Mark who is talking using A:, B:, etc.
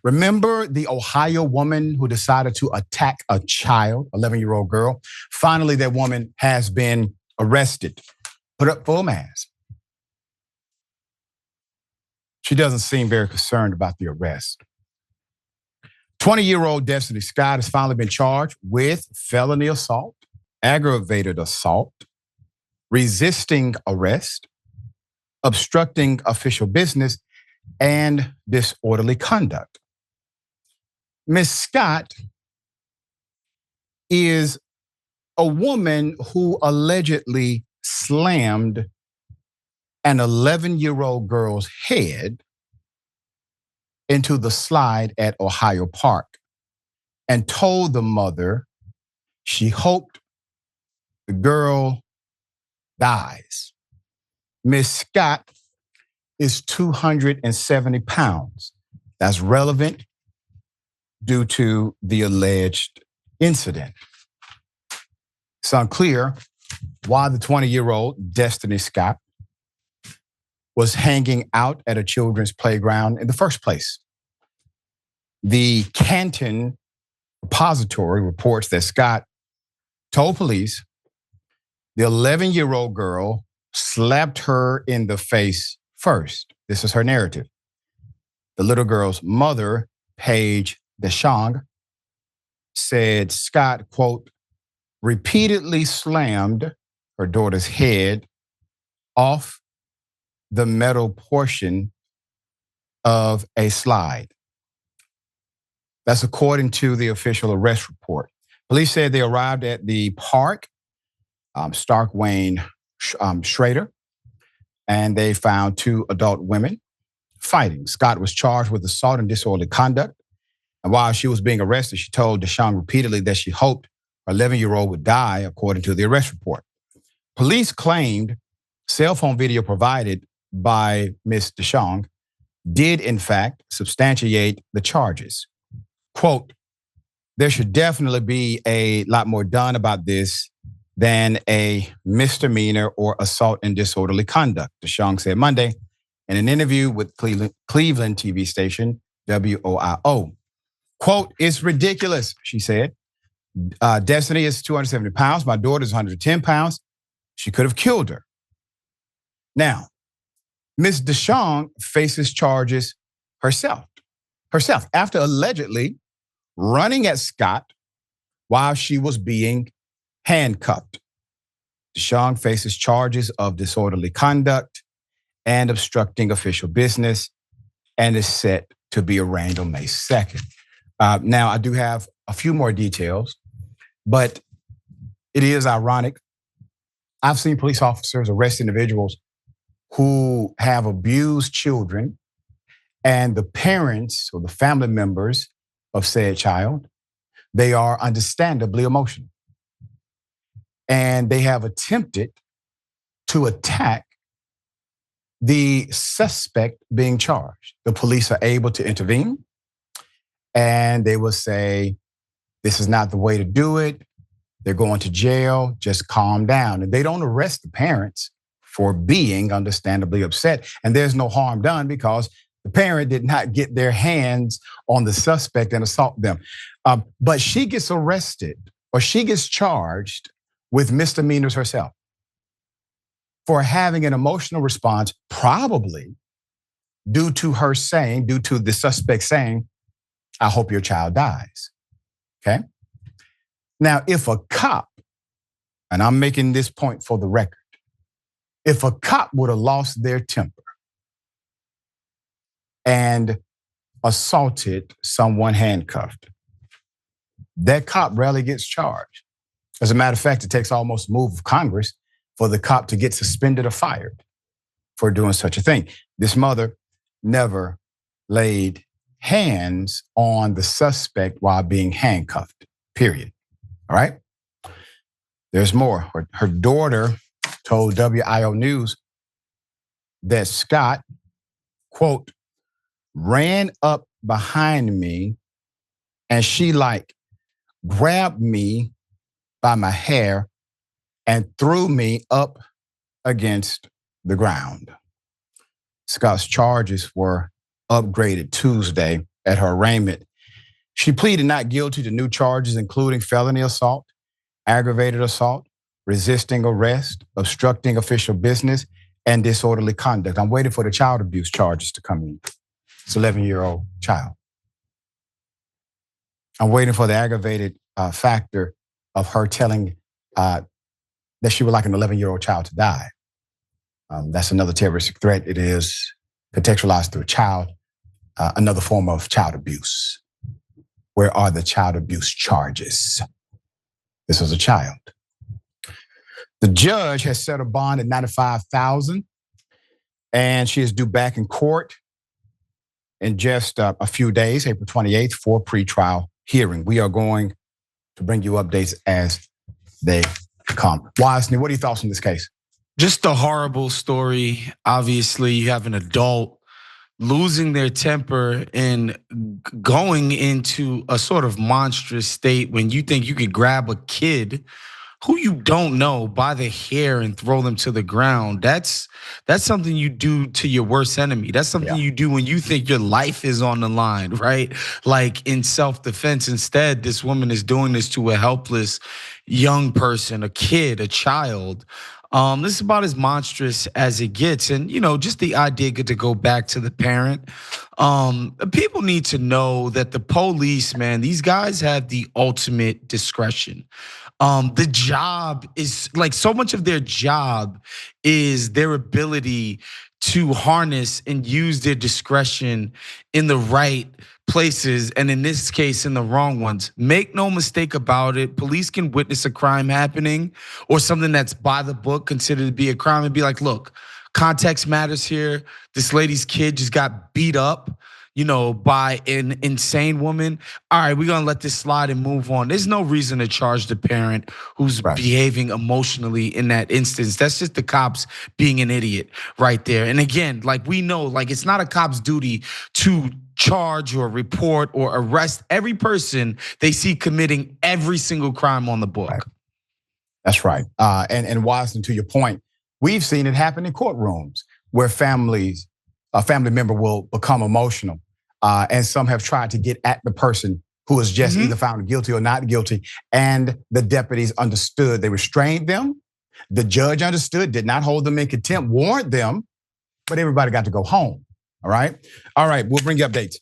A: Remember the Ohio woman who decided to attack a child, 11-year-old girl? Finally, that woman has been arrested, put up full mask. She doesn't seem very concerned about the arrest. 20-year-old Destany Scott has finally been charged with felony assault, aggravated assault, resisting arrest, obstructing official business, and disorderly conduct. Ms. Scott is a woman who allegedly slammed an 11-year-old girl's head into the slide at Ohio Park and told the mother she hoped the girl dies. Ms. Scott is 270 pounds. That's relevant due to the alleged incident. It's unclear why the 20-year-old Destany Scott was hanging out at a children's playground in the first place. The Canton repository reports that Scott told police the 11-year-old girl slapped her in the face first. This is her narrative. The little girl's mother, Paige DeShong, said Scott, quote, repeatedly slammed her daughter's head off the metal portion of a slide. That's according to the official arrest report. Police said they arrived at the park, Stark Wayne Schrader, and they found two adult women fighting. Scott was charged with assault and disorderly conduct. And while she was being arrested, she told DeShong repeatedly that she hoped her 11-year-old would die, according to the arrest report. Police claimed cell phone video provided by Ms. DeShong did, in fact, substantiate the charges. Quote, there should definitely be a lot more done about this than a misdemeanor or assault and disorderly conduct, DeShong said Monday in an interview with Cleveland TV station WOIO. Quote, it's ridiculous, she said. Destany is 270 pounds. My daughter is 110 pounds. She could have killed her. Now, Ms. DeShong faces charges herself after allegedly running at Scott while she was being handcuffed. DeShong faces charges of disorderly conduct and obstructing official business and is set to be arraigned on May 2nd. Now, I do have a few more details, but it is ironic. I've seen police officers arrest individuals who have abused children, and the parents or the family members of said child, they are understandably emotional. And they have attempted to attack the suspect being charged. The police are able to intervene, and they will say, this is not the way to do it. They're going to jail, just calm down. And they don't arrest the parents for being understandably upset. And there's no harm done because the parent did not get their hands on the suspect and assault them. But she gets arrested or she gets charged with misdemeanors herself for having an emotional response, probably due to the suspect saying, I hope your child dies. Okay. Now, if a cop, and I'm making this point for the record, if a cop would have lost their temper and assaulted someone handcuffed, that cop rarely gets charged. As a matter of fact, it takes almost a move of Congress for the cop to get suspended or fired for doing such a thing. This mother never laid hands on the suspect while being handcuffed, period. All right? There's more. Her daughter told WIO News that Scott, quote, ran up behind me and she grabbed me by my hair and threw me up against the ground. Scott's charges were upgraded Tuesday at her arraignment. She pleaded not guilty to new charges, including felony assault, aggravated assault, resisting arrest, obstructing official business, and disorderly conduct. I'm waiting for the child abuse charges to come in. It's an 11-year-old child. I'm waiting for the aggravated factor of her telling that she would like an 11-year-old child to die. That's another terroristic threat. It is contextualized through a child, another form of child abuse. Where are the child abuse charges? This was a child. The judge has set a bond at $95,000, and she is due back in court in just a few days, April 28th, for a pretrial hearing. We are going to bring you updates as they come. Wosny, what are your thoughts on this case?
B: Just a horrible story. Obviously, you have an adult losing their temper and going into a sort of monstrous state when you think you could grab a kid who you don't know by the hair and throw them to the ground. That's something you do to your worst enemy. That's something you do when you think your life is on the line, right? Like in self-defense. Instead, this woman is doing this to a helpless young person, a kid, a child. This is about as monstrous as it gets. And, just the idea to go back to the parent. People need to know that the police, man, these guys have the ultimate discretion. The job is like so much of their job is their ability to harness and use their discretion in the right places, and in this case, in the wrong ones. Make no mistake about it. Police can witness a crime happening or something that's by the book considered to be a crime and be like, look, context matters here. This lady's kid just got beat up, by an insane woman. All right, we're gonna let this slide and move on. There's no reason to charge the parent who's behaving emotionally in that instance. That's just the cops being an idiot right there. And again, like we know, like it's not a cop's duty to charge or report or arrest every person they see committing every single crime on the book.
A: Right. That's right. And Wosny, to your point, we've seen it happen in courtrooms where a family member will become emotional. And some have tried to get at the person who was just either found guilty or not guilty. And the deputies understood. They restrained them. The judge understood, did not hold them in contempt, warned them, but everybody got to go home. All right. We'll bring you updates